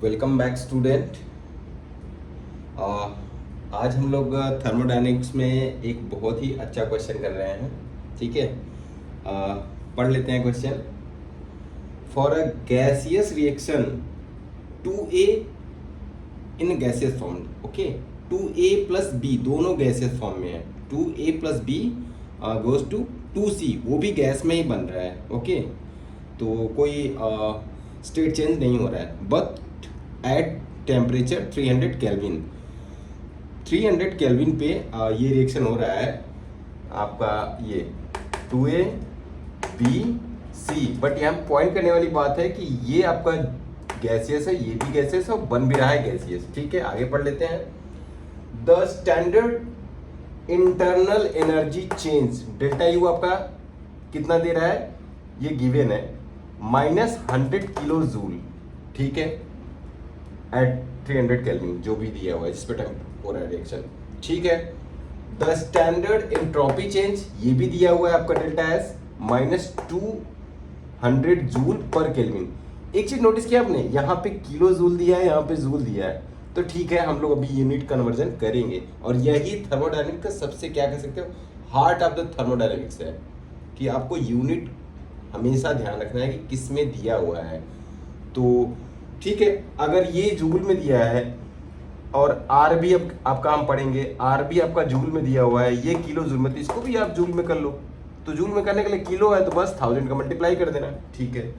Welcome back student. आज हम लोग थर्मोडायनेमिक्स में एक बहुत ही अच्छा क्वेश्चन कर रहे हैं। ठीक है, पढ़ लेते हैं question. For a gaseous reaction 2A in gaseous form, okay, 2A plus B दोनों गैसियस फॉर्म में है। 2A plus B goes to 2C, वो भी गैस में ही बन रहा है। ओके, तो कोई स्टेट चेंज नहीं हो रहा है, but at temperature 300 kelvin. 300 kelvin पे ये रिएक्शन हो रहा है आपका, ये 2A B C। बट यहाँ पॉइंट करने वाली बात है कि ये आपका गैसियस है, ये भी गैसियस है और बन भी रहा है गैसियस। ठीक है, आगे पढ़ लेते हैं। The standard internal energy change delta U आपका कितना दे रहा है, ये गिवन है -100 किलो जूल। ठीक है, एट 300 केल्विन जो भी दिया हुआ है जिस पे टाइम हो रहा है रिएक्शन। ठीक है, द स्टैंडर्ड एंट्रोपी चेंज ये भी दिया हुआ है आपका डेल्टा एस -200 जूल पर केल्विन। एक चीज नोटिस किया आपने, यहाँ पे किलो जूल दिया है, यहाँ पे जूल दिया है, तो ठीक है हम लोग अभी यूनिट कन्वर्जन करेंगे। और यही थर्मोडायनेमिक्स का सबसे क्या कह सकते हो, हार्ट ऑफ द थर्मोडायनेमिक्स है कि आपको यूनिट हमेशा ध्यान रखना है कि किस में दिया हुआ है। तो ठीक है, अगर ये जूल में दिया है और आर भी अब आपका हम पढ़ेंगे, आर भी आपका जूल में दिया हुआ है, ये किलो जूल में, तो इसको भी आप जूल में कर लो। तो जूल में करने के लिए किलो है तो बस 1000 का मल्टीप्लाई कर देना। ठीक है,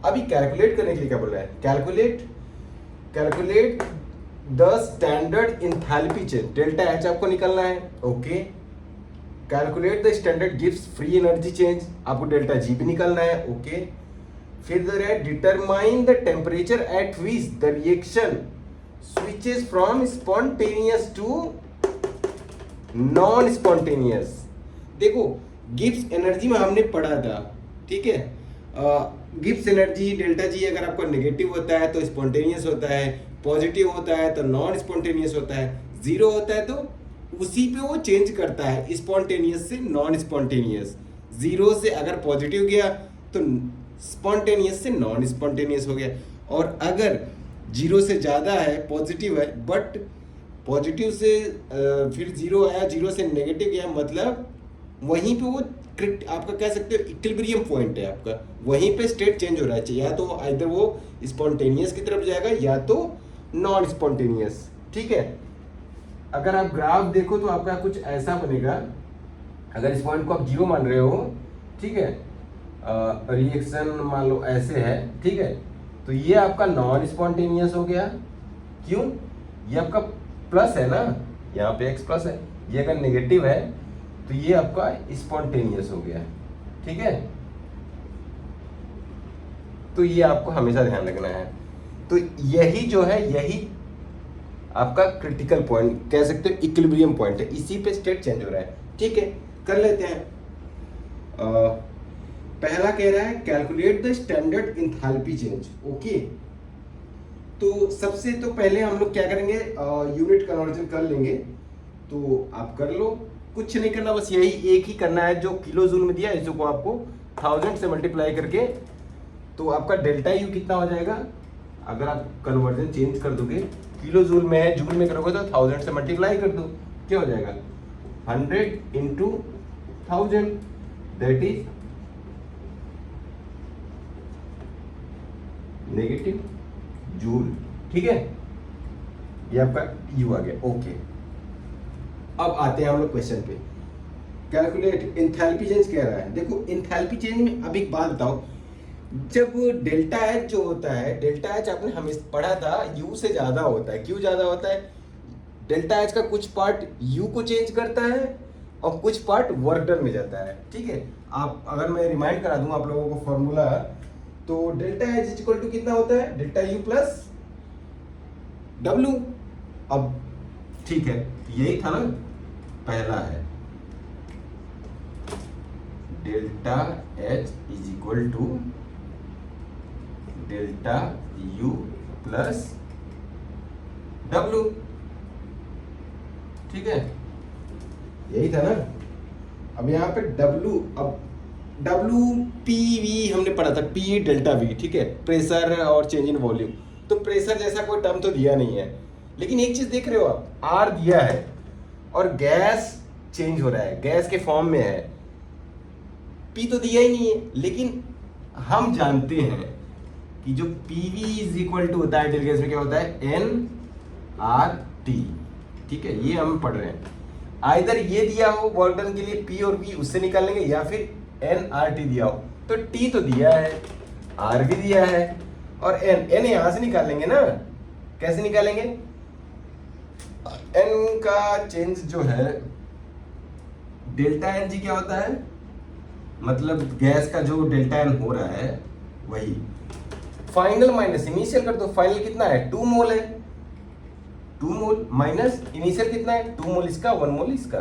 अभी कैलकुलेट करने के लिए क्या बोल रहा है, calculate the standard enthalpy change, delta H आपको निकलना है। ओके, कैलकुलेट द स्टैंडर्ड गिव्स फ्री एनर्जी चेंज, आपको डेल्टा जी भी निकलना है। ओके, फिर determine the temperature at which the reaction switches from spontaneous to non spontaneous. देखो गिब्स एनर्जी में हमने पढ़ा था, ठीक है, गिब्स एनर्जी डेल्टा जी अगर आपका नेगेटिव होता है तो स्पॉन्टेनियस होता है, पॉजिटिव होता है तो नॉन स्पॉन्टेनियस होता है, जीरो होता है तो उसी पे वो चेंज करता है, स्पॉन्टेनियस से नॉन स्पॉन्टेनियस। जीरो से अगर पॉजिटिव गया तो स्पॉन्टेनियस से नॉन स्पॉन्टेनियस हो गया, और अगर जीरो से ज़्यादा है, पॉजिटिव है, बट पॉजिटिव से फिर जीरो आया, जीरो से नेगेटिव गया, मतलब वहीं पे वो आपका कह सकते हो इक्विलिब्रियम पॉइंट है आपका, वहीं पे स्टेट चेंज हो रहा है, या तो इधर वो स्पॉन्टेनियस की तरफ जाएगा या तो नॉन स्पॉन्टेनियस। ठीक है, अगर आप ग्राफ देखो तो आपका कुछ ऐसा बनेगा, अगर इस पॉइंट को आप जीरो मान रहे हो, ठीक है, रिएक्शन मान लो ऐसे है, ठीक है, तो ये आपका नॉन स्पॉन्टेनियस हो गया। क्यों, ये आपका प्लस है ना, यहाँ पे x प्लस है, ये अगर नेगेटिव है तो ये आपका स्पॉन्टेनियस हो गया। ठीक है, तो ये आपको हमेशा ध्यान रखना है। तो यही जो है, यही आपका क्रिटिकल पॉइंट कह सकते हो, इक्विलिब्रियम पॉइंट है, इसी पे स्टेट चेंज हो रहा है। ठीक है, कर लेते हैं। पहला कह रहा है calculate the standard enthalpy change. Okay, तो सबसे तो पहले हम लोग क्या करेंगे, यूनिट कन्वर्जन कर लेंगे। तो आप कर लो, कुछ नहीं करना, बस यही एक ही करना है जो किलो जूल में दिया है, इसको आपको 1000 से मल्टीप्लाई करके, तो आपका डेल्टा यू कितना हो जाएगा, अगर आप कन्वर्जन चेंज कर दोगे, किलो जूल में है, जूल में करोगे तो 1000 से मल्टीप्लाई कर दो, क्या हो जाएगा 100 into 1000, that is negative joule. ठीक है, ये आपका यू आ गया। ओके, अब आते हैं हम लोग क्वेश्चन पे। कैलकुलेट इंथैल्पी चेंज कह रहा है। देखो इंथैल्पी चेंज में अब एक बात बताओ, जब डेल्टा एच जो होता है, डेल्टा एच आपने हमेशा पढ़ा था यू से ज्यादा होता है। क्यों ज्यादा होता है, डेल्टा एच का कुछ पार्ट यू को चेंज करता है और कुछ पार्ट वर्क डन में जाता है। ठीक है, आप अगर मैं रिमाइंड करा दूं आप लोगों को फॉर्मूला, तो delta H is equal to कितना होता है, डेल्टा यू प्लस डब्ल्यू। अब ठीक है, यही था ना, पहला है delta H is equal to delta U plus W. ठीक है, यही था ना। अब यहाँ पे डब्ल्यू, अब डब्ल्यू पी वी हमने पढ़ा था, पी डेल्टा वी, ठीक है, प्रेशर और चेंज इन वॉल्यूम। तो प्रेशर जैसा कोई टर्म तो दिया नहीं है, लेकिन एक चीज देख रहे हो आप, आर दिया है और गैस चेंज हो रहा है, गैस के फॉर्म में है, पी तो दिया ही नहीं है, लेकिन हम जानते हैं कि जो पीवी इज इक्वल टू होता है आइडियल गैस में क्या होता है, एन आर टी। ठीक है, ये हम पढ़ रहे हैं। आइदर ये दिया हो वर्क डन के लिए पी और वी उससे निकाल लेंगे, या फिर एन आर टी दिया हो। तो टी तो दिया है, आर भी दिया है, और एन यहां से निकाल लेंगे ना। कैसे निकालेंगे, एन का चेंज जो है डेल्टा एन जी क्या होता है, मतलब गैस का जो डेल्टा एन हो रहा है वही, फाइनल माइनस इनिशियल कर दो। फाइनल कितना है, 2 मोल है, 2 मोल माइनस इनिशियल कितना है, 2 मोल इसका 1 मोल इसका,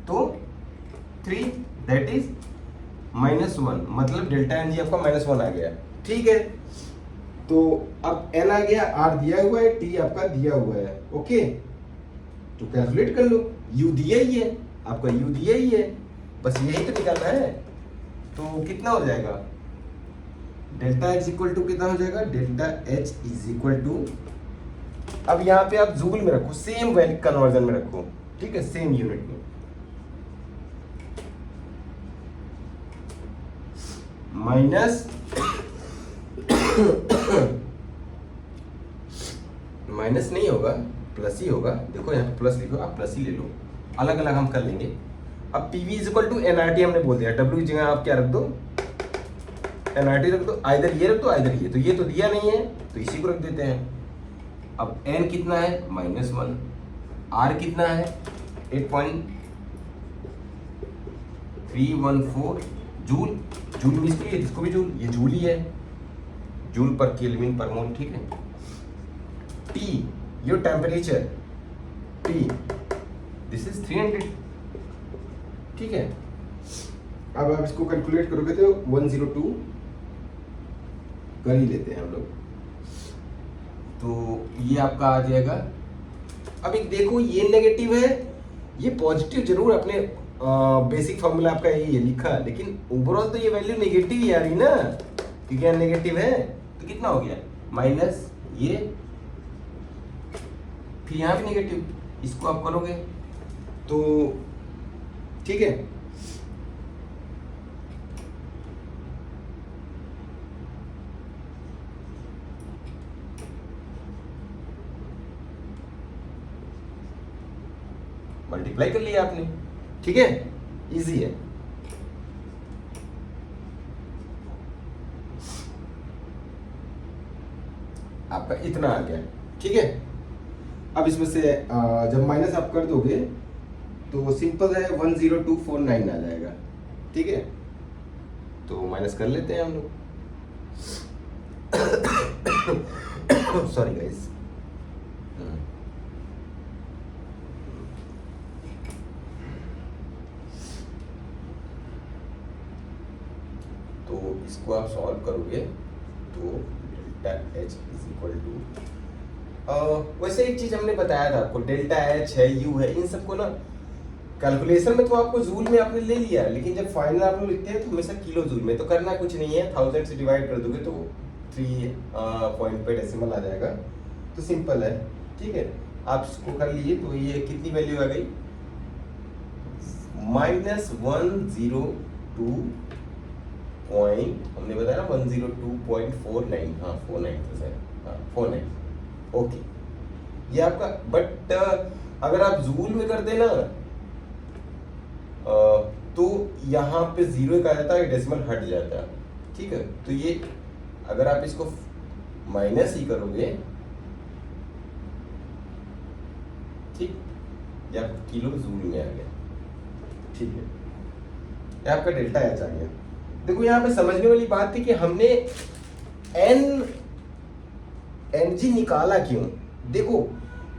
तो 3 दैट इज -1, मतलब डेल्टा एन जी आपका -1 आ गया। ठीक है, तो अब एन आ गया, आर दिया हुआ है, टी आपका दिया हुआ है। ओके, तो कैलकुलेट कर लो, यू दिया ही है आपका, यू दिया ही है, बस यही तो निकालना है। तो कितना हो जाएगा, डेल्टा एच इक्वल टू कितना हो जाएगा, delta H is equal to, अब यहाँ पे आप जूल में रखो, सेम वैल्यू कन्वर्जन में रखो, ठीक है, सेम यूनिट में, माइनस माइनस नहीं होगा, प्लस ही होगा। देखो यहाँ प्लस लिखो, आप प्लस ही ले लो, अलग अलग हम कर लेंगे। अब PV is equal to NRT हमने बोल दिया, डब्ल्यू की जगह आप क्या रख दो, एनआरटी रख दो, आइदर ये रख दो आइदर ये, तो ये तो दिया नहीं है तो इसी को रख देते हैं। अब एन कितना है, -1, आर कितना है 8.314 जूल, जूल भी इसको भी, इसको भी जूल, ये जूल ही है, जूल पर केल्विन पर मोल। ठीक है, T your temperature, T this is 300। ठीक है, अब आप इसको कैलकुलेट करोगे तो 102 कर ही लेते हैं हम लोग, तो ये आपका आ जाएगा। अब एक देखो, ये नेगेटिव है, ये पॉजिटिव जरूर, अपने बेसिक फॉर्मूला आपका यही है लिखा, लेकिन ओवरऑल तो ये वैल्यू नेगेटिव ही आ रही ना, क्योंकि यहाँ नेगेटिव है, तो कितना हो गया, माइनस ये, फिर यहाँ भी नेगेटिव, इसको आप करोगे तो ठीक है। मल्टीप्लाई कर लिया आपने, ठीक है, इजी है। आपका इतना आ गया। ठीक है, अब इसमें से जब माइनस आप कर दोगे तो सिंपल है 10249 आ जाएगा। ठीक है, तो माइनस कर लेते हैं हम लोग। सॉरी गाइस, तो इसको आप सॉल्व करोगे तो delta H is equal to, वैसे एक चीज हमने बताया था आपको, डेल्टा एच है, यू है, इन सबको ना कैलकुलेशन में तो आपको जूल में आपने ले लिया, लेकिन जब फाइनल आप लोग लिखते हैं तो हमेशा किलो जूल में, तो करना कुछ नहीं है, 1000 से डिवाइड कर दोगे तो 3 पॉइंट पे डेसिमल आ जाएगा, तो सिंपल है। ठीक है, आप इसको कर लीजिए, तो ये कितनी वैल्यू आ गई, -102 पॉइंट, हमने बताया ना 102.49, हाँ 49 हाँ 49। ओके, ये आपका, बट अगर आप जूल में कर देना तो यहाँ पे 0 का जाता है, डेसिमल हट जाता है। ठीक है, तो ये अगर आप इसको माइनस ही करोगे, ठीक, ये आपका किलो जूल में आ गया। ठीक है, ये आपका डेल्टा एच आ गया। देखो यहाँ पे समझने वाली बात थी कि हमने एनजी निकाला क्यों। देखो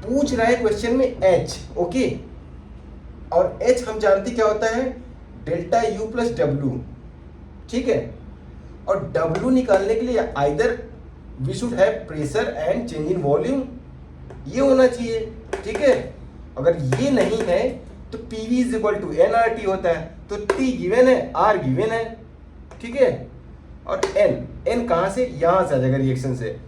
पूछ रहा है क्वेश्चन में एच, ओके, और एच हम जानते क्या होता है, डेल्टा यू प्लस डब्ल्यू। ठीक है, और डब्ल्यू निकालने के लिए either we should have pressure and change in volume, ये होना चाहिए। ठीक है, अगर ये नहीं है तो PV is equal to NRT होता है, तो टी गिवन है, आर गिवन है। ठीक है, और एन कहां से, यहां से आ जाएगा रिएक्शन से,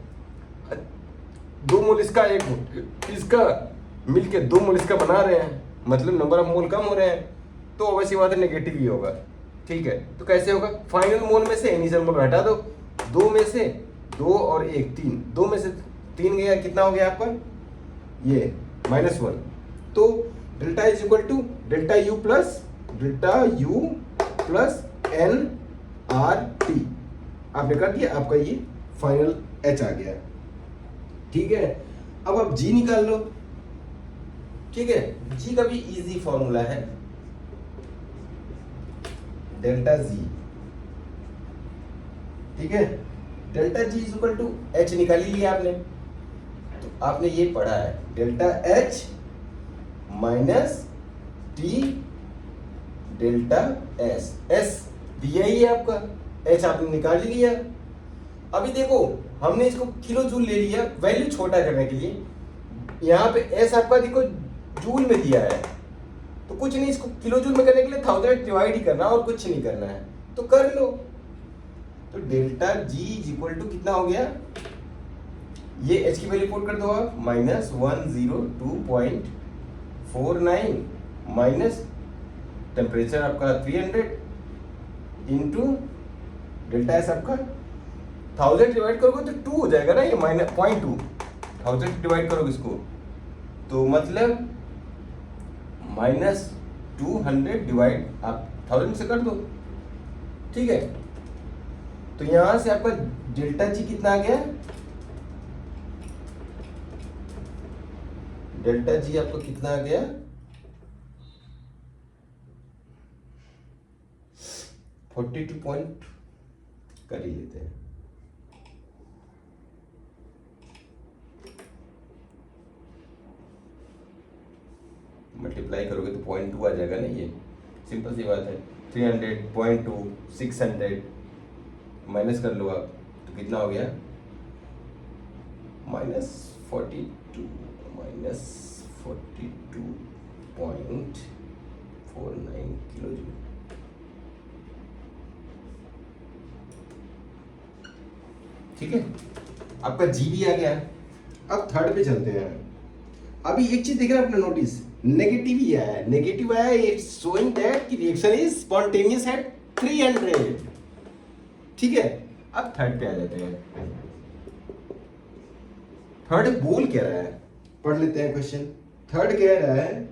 2 मोल इसका, 1 मोल इसका, मिलके 2 मोल इसका बना रहे हैं, मतलब नंबर ऑफ मोल कम हो रहे हैं, तो ऑब्वियसली बात है नेगेटिव ही होगा। ठीक है, तो कैसे होगा, फाइनल मोल में से इनिशियल मोल हटा दो, 2 में से 2 और 1 3, 2 में से 3 गया, कितना हो गया आपका ये -1। तो delta is equal to delta U plus N R T, आपने कर दिया, आपका ये फाइनल एच आ गया। ठीक है, अब आप जी निकाल लो। ठीक है, जी का भी इजी फॉर्मूला है डेल्टा जी। ठीक है, delta G is equal to H निकाल ही लिया आपने, तो आपने ये पढ़ा है delta H minus T delta S, S दिया ही है आपका, एच आपने निकाल ही लिया। अभी देखो हमने इसको किलो जूल ले लिया वैल्यू छोटा करने के लिए, यहाँ पे एस आपका देखो जूल में दिया है, तो कुछ नहीं, इसको किलो जूल में करने के लिए 1000 डिवाइड ही करना और कुछ नहीं करना है, तो कर लो। तो delta G is equal to कितना हो गया, ये एच की वैल्यू पुट कर दो आप, -102.49 माइनस टेम्परेचर आपका 300 इंटू डेल्टा एस आपका 1000 डिवाइड करोगे तो 2 हो जाएगा ना, ये -0.2, 1000 डिवाइड करोगे इसको तो मतलब -200 डिवाइड आप 1000 से कर दो। ठीक है, तो यहां से आपका डेल्टा जी कितना आ गया, डेल्टा जी आपको कितना आ गया 42 पॉइंट कर ही लेते हैं, मल्टीप्लाई करोगे तो 0.2 आ जाएगा ना, ये सिंपल सी बात है। 300 0.2 600 माइनस कर लो आप, तो कितना हो गया -42 -42.49 किलो जूल। ठीक है, आपका जी भी आ गया। अब थर्ड पे चलते हैं। अभी एक चीज देख रहे हैं अपने नोटिस, नेगेटिव ही आया है, नेगेटिव आया है, इट्स शोइंग दैट कि रिएक्शन इज स्पॉन्टेनियस एट 300। ठीक है, अब थर्ड पे आ जाते हैं। थर्ड बोल क्या रहा है, पढ़ लेते हैं क्वेश्चन। थर्ड कह रहा है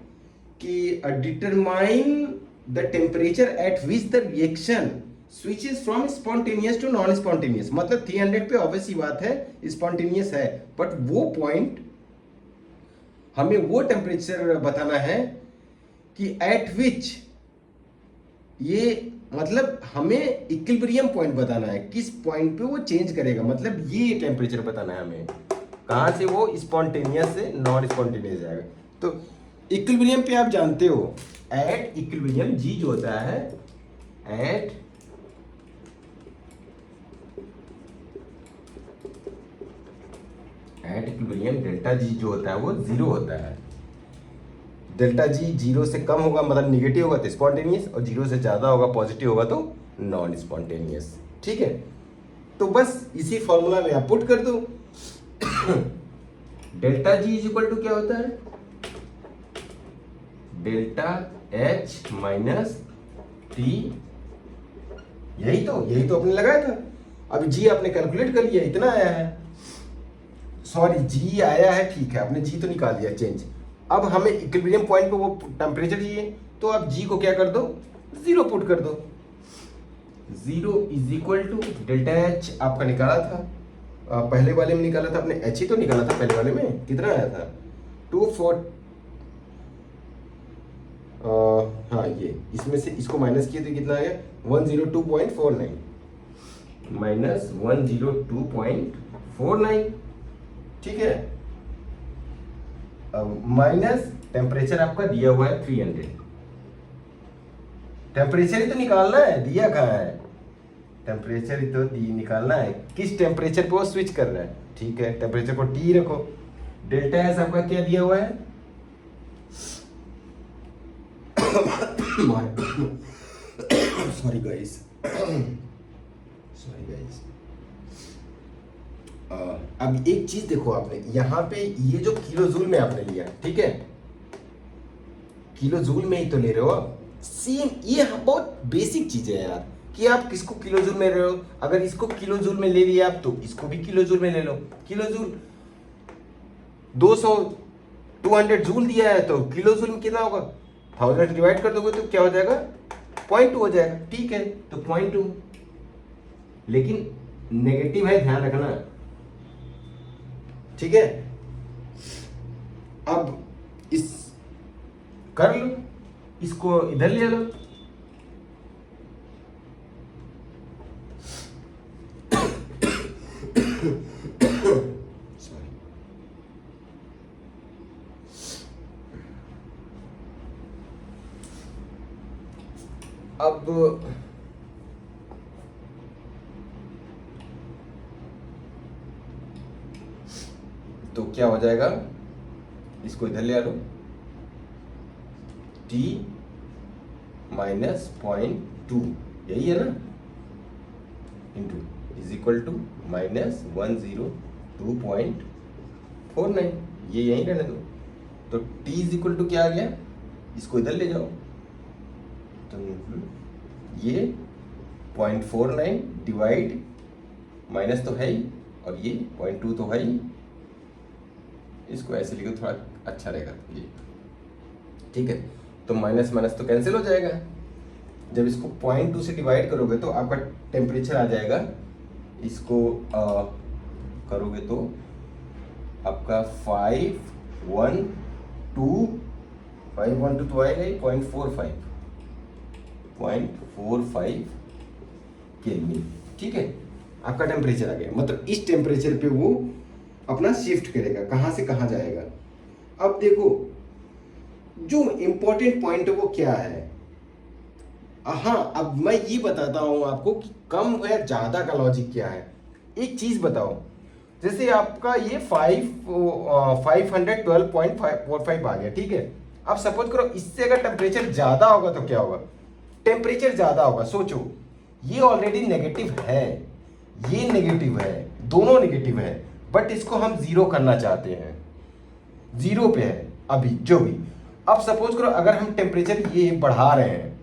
कि determine the temperature at which the reaction switches from spontaneous to non spontaneous, मतलब 300 पे ऑब्वियसली बात है स्पॉन्टेनियस है, बट वो पॉइंट हमें वो टेम्परेचर बताना है कि एट विच, ये मतलब हमें इक्विलिब्रियम पॉइंट बताना है, किस पॉइंट पे वो चेंज करेगा, मतलब ये टेम्परेचर बताना है हमें, कहां से वो स्पॉन्टेनियस से नॉन स्पॉन्टेनियस जाएगा। तो इक्विलिब्रियम पे आप जानते हो एट इक्विलिब्रियम जी जो होता है, एट इक्विलिब्रियम डेल्टा जी जो होता है वो 0 होता है। डेल्टा जी 0 से कम होगा मतलब निगेटिव होगा तो स्पॉन्टेनियस, और 0 से ज्यादा होगा पॉजिटिव होगा तो नॉन स्पॉन्टेनियस। ठीक है, तो बस इसी फॉर्मूला में आप पुट कर दो। Delta G is equal to क्या होता है, डेल्टा एच माइनस टी, यही तो आपने लगाया था। अभी जी आपने कैलकुलेट कर लिया, इतना आया है, सॉरी जी आया है, ठीक है, आपने जी तो निकाल दिया चेंज। अब हमें इक्विलिब्रियम पॉइंट पे वो टेम्परेचर चाहिए, तो आप जी को क्या कर दो, 0 पुट कर दो। 0 is equal to delta H आपका निकाला था, पहले वाले में निकाला था आपने, एच ही तो निकाला था पहले वाले में, कितना आया था 24, हाँ ये इसमें से इसको माइनस किए तो कितना आया 102.49 माइनस 102.49। ठीक है, माइनस टेम्परेचर आपका दिया हुआ है 300, टेम्परेचर ही तो निकालना है, दिया कहाँ है, टेम्परेचर ही तो निकालना है, किस टेम्परेचर पे वो स्विच कर रहा है। ठीक है, टेम्परेचर को टी रखो, डेल्टा एस आपका क्या दिया हुआ है सॉरी गाइस अब एक चीज देखो, आपने यहाँ पे ये जो किलो जूल में आपने लिया, ठीक है, किलो जूल में ही तो ले रहे हो आप। सेम ये बहुत बेसिक चीज है यार, कि आप किसको किलो जूल में ले रहे हो। अगर इसको किलो जूल में ले लिया आप, तो इसको भी किलो जूल में ले लो। किलो जूल 200 200 जूल दिया है, तो किलो जूल में कितना होगा, 1000 डिवाइड कर दोगे तो क्या हो जाएगा, 0.2 हो जाएगा। ठीक है, तो 0.2, लेकिन नेगेटिव है, ध्यान रखना। ठीक है, अब इस कर लो, इसको इधर ले लो। सॉरी, अब तो क्या हो जाएगा, इसको इधर ले आ लो, t माइनस 0.2, यही है ना, into is equal to minus 102.49, ये यहीं रहने दो। तो t इज इक्वल टू क्या आ गया, इसको इधर ले जाओ, तो ये 0.49 डिवाइड, माइनस तो है ही और ये 0.2 तो है ही, इसको ऐसे लिखो थोड़ा अच्छा रहेगा ये। ठीक है, तो माइनस माइनस तो कैंसिल हो जाएगा। जब इसको 0.2 से डिवाइड करोगे तो आपका टेम्परेचर आ जाएगा, इसको करोगे तो आपका 512 तो आएगा ही 0.45 केल्विन। ठीक है, आपका टेम्परेचर आ गया, मतलब इस टेम्परेचर पे वो अपना शिफ्ट करेगा, कहाँ से कहाँ जाएगा। अब देखो, जो इंपॉर्टेंट पॉइंट है वो क्या है। हाँ, अब मैं ये बताता हूँ आपको कि कम या ज़्यादा का लॉजिक क्या है। एक चीज़ बताओ, जैसे आपका ये 512.45 आ गया, ठीक है। अब सपोज करो इससे अगर टेम्परेचर ज़्यादा होगा तो क्या होगा, टेम्परेचर ज़्यादा होगा, सोचो ये ऑलरेडी नेगेटिव है, ये नेगेटिव है, दोनों नेगेटिव है, बट इसको हम जीरो करना चाहते हैं, जीरो पे है अभी जो भी। अब सपोज करो अगर हम टेम्परेचर ये बढ़ा रहे हैं,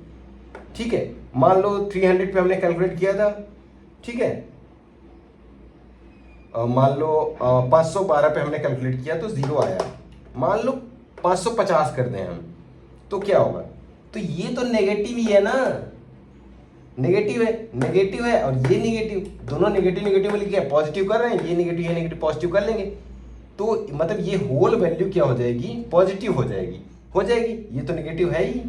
ठीक है, मान लो 300 पे हमने कैलकुलेट किया था, ठीक है, मान लो 512 पे हमने कैलकुलेट किया तो जीरो आया, मान लो 550 कर दें हम, तो क्या होगा, तो ये तो नेगेटिव ही है ना, नेगेटिव है और ये नेगेटिव, दोनों नेगेटिव में लिखे हैं, पॉजिटिव कर रहे हैं, ये नेगेटिव पॉजिटिव कर लेंगे, तो मतलब ये होल वैल्यू क्या हो जाएगी, पॉजिटिव हो जाएगी, ये तो नेगेटिव है ही।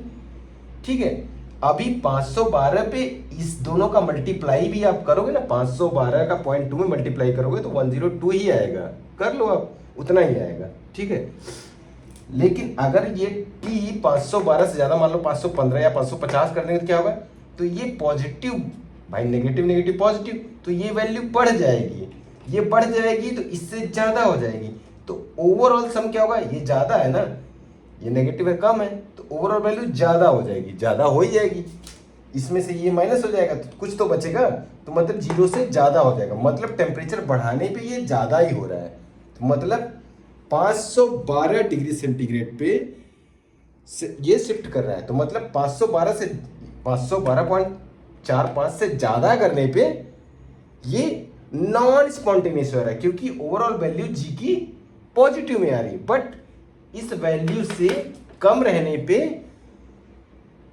ठीक है, अभी 512 पे इस दोनों का मल्टीप्लाई भी आप करोगे ना, 512 का 0.2 में मल्टीप्लाई करोगे तो 102 ही आएगा, कर लो आप, उतना ही आएगा। ठीक है, लेकिन अगर ये t 512 से ज़्यादा, मान लो 515 या 550 कर देंगे तो क्या होगा, तो ये पॉजिटिव, भाई नेगेटिव पॉजिटिव, तो ये वैल्यू बढ़ जाएगी, ये बढ़ जाएगी तो इससे ज़्यादा हो जाएगी, तो ओवरऑल सम क्या होगा, ये ज़्यादा है ना, ये नेगेटिव है, कम है, तो ओवरऑल वैल्यू ज़्यादा हो जाएगी, ज़्यादा हो ही जाएगी, इसमें से ये माइनस हो जाएगा तो कुछ तो बचेगा, तो मतलब जीरो से ज़्यादा हो जाएगा, मतलब टेम्परेचर बढ़ाने पे ये ज़्यादा ही हो रहा है, तो मतलब 512 डिग्री सेंटीग्रेड पे ये शिफ्ट कर रहा है, तो मतलब 512 से 512.45 से ज़्यादा करने पे ये नॉन स्पॉन्टेनियस हो रहा है, क्योंकि ओवरऑल वैल्यू जी की पॉजिटिव में आ रही है, बट इस वैल्यू से कम रहने पे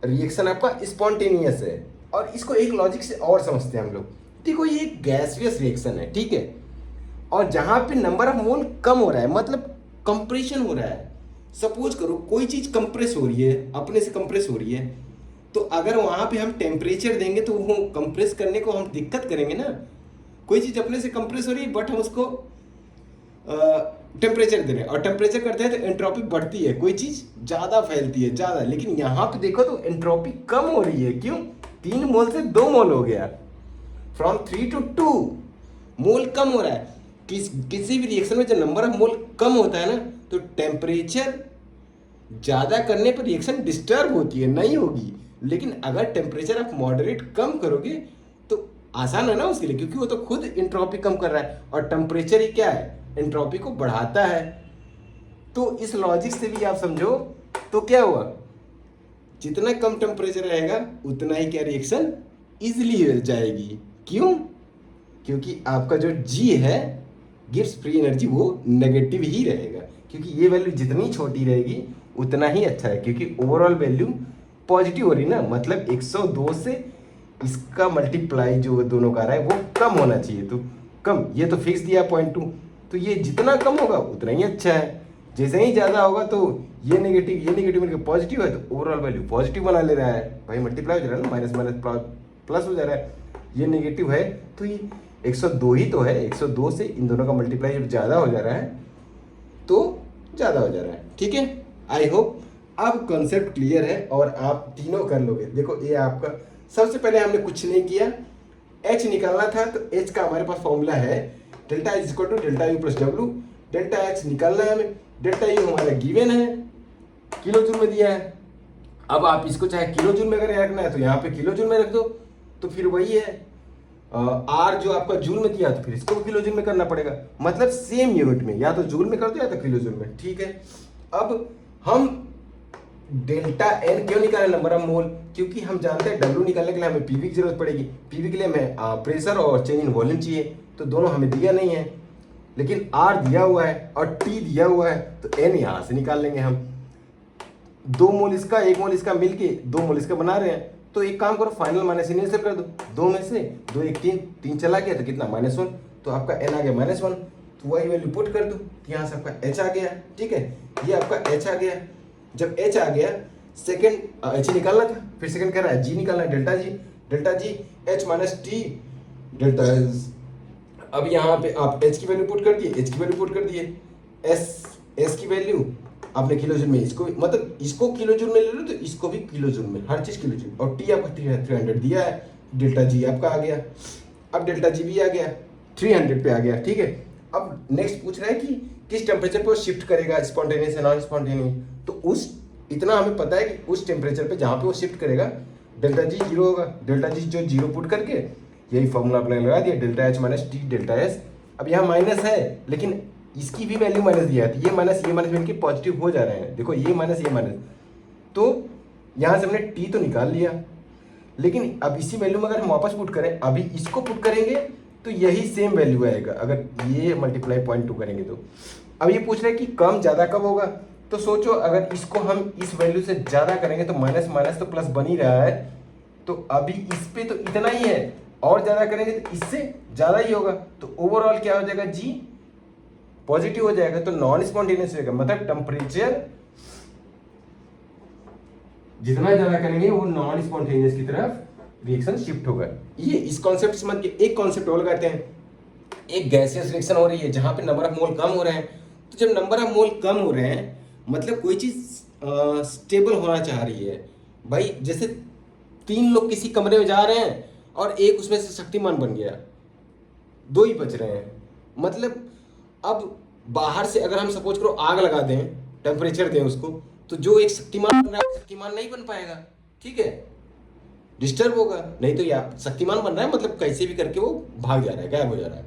रिएक्शन आपका स्पॉन्टेनियस है। और इसको एक लॉजिक से और समझते हैं हम लोग, देखो ये एक गैसियस रिएक्शन है, ठीक है, और जहां पे नंबर ऑफ मोल कम हो रहा है, मतलब कंप्रेशन हो रहा है। सपोज करो कोई चीज कंप्रेस हो रही है, अपने से कंप्रेस हो रही है, तो अगर वहां पे हम टेम्परेचर देंगे तो वो कंप्रेस करने को हम दिक्कत करेंगे ना। कोई चीज अपने से कंप्रेस हो रही है बट हम उसको टेम्परेचर दे रहे हैं, और टेम्परेचर करते हैं तो एंट्रोपी बढ़ती है, कोई चीज ज्यादा फैलती है, ज्यादा। लेकिन यहाँ पे देखो तो एंट्रोपी कम हो रही है, क्यों, 3 मोल से 2 मोल हो गया, फ्रॉम 3 to 2 मोल कम हो रहा है। किसी भी रिएक्शन में जब नंबर ऑफ मोल कम होता है ना, तो टेम्परेचर ज़्यादा करने पर रिएक्शन डिस्टर्ब होती है, नहीं होगी। लेकिन अगर टेम्परेचर आप मॉडरेट कम करोगे तो आसान है ना उसके लिए, क्योंकि वो तो खुद एंट्रोपी कम कर रहा है, और टेम्परेचर ही क्या है, एंट्रोपी को बढ़ाता है। तो इस लॉजिक से भी आप समझो तो क्या हुआ, जितना कम टेम्परेचर रहेगा उतना ही क्या रिएक्शन इजिली हो जाएगी। क्यों? क्योंकि आपका जो जी है गिव्स फ्री एनर्जी वो नेगेटिव ही रहेगा, क्योंकि ये वैल्यू जितनी छोटी रहेगी उतना ही अच्छा है, क्योंकि ओवरऑल वैल्यू पॉजिटिव हो रही ना, मतलब 102 से इसका मल्टीप्लाई जो दोनों का रहा है वो कम होना चाहिए। तो कम, ये तो फिक्स दिया 0.2, तो ये जितना कम होगा उतना ही अच्छा है। जैसे ही ज़्यादा होगा तो ये नेगेटिव मिलकर पॉजिटिव है, तो ओवरऑल वैल्यू पॉजिटिव बना ले रहा है भाई, मल्टीप्लाई हो जा रहा है ना, माइनस माइनस प्लस हो जा रहा है। ये नेगेटिव है तो ये 102 ही तो है, 102 से इन दोनों का मल्टीप्लाई जब ज़्यादा हो जा रहा है तो ज़्यादा हो जा रहा है। ठीक है, आई होप अब कॉन्सेप्ट क्लियर है और आप तीनों कर लोगे। देखो ये आपका, सबसे पहले हमने कुछ नहीं किया, एच निकालना था, तो एच का हमारे पास फॉर्मूला है delta H equal to delta U plus W. Delta H निकालना है हमें, डेल्टा यू हमारा गिवन है, किलो जूल में दिया है। अब आप इसको चाहे किलो जूल में अगर रखना है तो यहाँ पे किलो जूल में रख दो, तो फिर वही है आर जो आपका जूल में दिया, तो फिर इसको किलो जूल में करना पड़ेगा, मतलब सेम यूनिट में, या तो जूल में कर दो या तो किलो जूल में। ठीक है, अब हम डेल्टा एन क्यों निकाले, नंबर ऑफ मोल, क्योंकि हम जानते हैं डब्ल्यू निकालने के लिए हमें पीवी की जरूरत पड़ेगी, पीवी के लिए हमें प्रेशर और चेंज इन वॉल्यूम चाहिए, तो दोनों हमें दिया नहीं है, लेकिन आर दिया हुआ है और टी दिया हुआ है, तो एन यहाँ से निकाल लेंगे हम। 2 मोल इसका 1 मोल इसका मिलके 2 मोल इसका बना रहे हैं, तो एक काम करो फाइनल माइनस इनिशियल कर दो, 2 में से 2 1 3, 3 चला गया तो कितना -1, तो आपका एन आ गया -1, तो वही वैल्यू पुट कर दो, यहाँ से आपका एच आ गया। ठीक है, ये आपका एच आ गया। जब एच आ गया, सेकेंड एच निकालना था, फिर सेकेंड कह रहा है जी निकालना है, डेल्टा जी H minus T delta S. अब यहाँ पे आप एच की वैल्यू पुट कर दिए, एच की वैल्यू पुट कर दिए, एस की वैल्यू आपने किलो जूल में, इसको मतलब इसको किलो जूल में ले लो तो इसको भी किलो जूल में, हर चीज किलो जूल, और टी आपका 300 दिया है, डेल्टा जी आपका आ गया। अब डेल्टा जी भी आ गया, 300 पे आ गया। ठीक है, अब नेक्स्ट पूछ रहा है कि किस टेम्परेचर पर शिफ्ट करेगा, स्पॉन्टेनियस या नॉन स्पॉन्टेनियस, तो उस इतना हमें पता है कि उस टेम्परेचर पे जहाँ पे वो शिफ्ट करेगा डेल्टा जी 0 होगा। डेल्टा जी जो 0 पुट करके यही फॉर्मूला आपने लगा दिया, delta H minus T delta S. अब यहाँ माइनस है लेकिन इसकी भी वैल्यू माइनस दिया है, तो ये माइनस मिलकर पॉजिटिव हो जा रहे हैं। देखो ये माइनस, तो यहाँ से हमने टी तो निकाल लिया, लेकिन अब इसी वैल्यू में अगर हम वापस पुट करें, अभी इसको पुट करेंगे तो यही सेम वैल्यू आएगा, अगर ये मल्टीप्लाई 0.2 करेंगे तो। अब ये पूछ रहे हैं कि कम ज़्यादा कब होगा, तो सोचो अगर इसको हम इस वैल्यू से ज़्यादा करेंगे तो माइनस माइनस तो प्लस बन ही रहा है, तो अभी इस पे तो इतना ही है, और ज़्यादा करेंगे तो इससे ज़्यादा ही होगा, तो ओवरऑल क्या हो जाएगा, जी पॉजिटिव हो जाएगा, तो नॉन स्पॉन्टेनियस होगा, मतलब टेम्परेचर जितना ज़्यादा करेंगे वो नॉन स्पॉन्टेनियस की तरफ रिएक्शन शिफ्ट होगा। ये इस कॉन्सेप्ट समझ के एक कॉन्सेप्ट और लगाते हैं, एक गैसियस रिएक्शन हो रही है जहाँ पे नंबर ऑफ मोल कम हो रहे हैं, तो जब नंबर ऑफ मोल कम हो रहे हैं मतलब कोई चीज़ स्टेबल होना चाह रही है भाई। जैसे 3 लोग किसी कमरे में जा रहे हैं और एक उसमें से शक्तिमान बन गया, 2 ही बच रहे हैं, मतलब अब बाहर से अगर हम सपोज करो आग लगा दें, टेम्परेचर दें उसको, तो जो एक शक्तिमान बन रहा है शक्तिमान नहीं बन पाएगा। ठीक है, डिस्टर्ब होगा, नहीं तो या शक्तिमान बन रहा है मतलब कैसे भी करके वो भाग जा रहा है, गायब हो जा रहा है,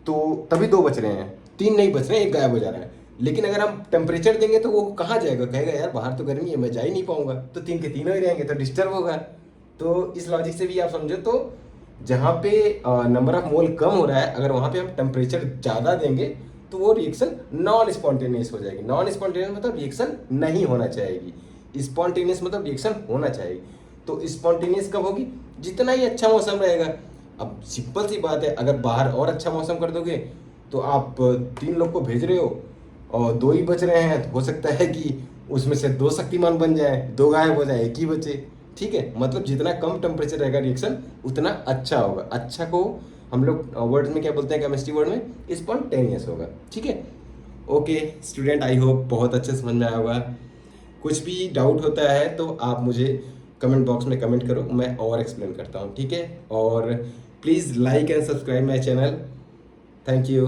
तो तभी 2 बच रहे हैं, 3 नहीं बच रहे हैं, 1 गायब हो जा रहा है। लेकिन अगर हम टेम्परेचर देंगे तो वो कहाँ जाएगा, कहेगा यार बाहर तो गर्मी है मैं जा ही नहीं पाऊंगा, तो 3 के तीनों ही रहेंगे, तो डिस्टर्ब होगा। तो इस लॉजिक से भी आप समझो, तो जहाँ पे नंबर ऑफ मोल कम हो रहा है अगर वहाँ पे हम टेम्परेचर ज़्यादा देंगे तो वो रिएक्शन नॉन स्पॉन्टेनियस हो जाएगी। नॉन स्पॉन्टेनियस मतलब रिएक्शन नहीं होना चाहिए, स्पॉन्टेनियस मतलब रिएक्शन होना चाहिए। तो स्पॉन्टेनियस कब होगी, जितना ही अच्छा मौसम रहेगा। अब सिंपल सी बात है, अगर बाहर और अच्छा मौसम कर दोगे तो आप 3 लोग को भेज रहे हो और 2 ही बच रहे हैं, तो हो सकता है कि उसमें से 2 शक्तिमान बन जाए, 2 गायब हो जाए, 1 ही बचे। ठीक है, मतलब जितना कम टेम्परेचर रहेगा रिएक्शन उतना अच्छा होगा। अच्छा को हम लोग वर्ड में क्या बोलते हैं, केमिस्ट्री वर्ड में स्पॉन्टेनियस होगा। ठीक है, ओके स्टूडेंट, आई होप बहुत अच्छे समझ में आया होगा। कुछ भी डाउट होता है तो आप मुझे कमेंट बॉक्स में कमेंट करो, मैं और एक्सप्लेन करता हूँ। ठीक है, और please like and subscribe my channel. Thank you.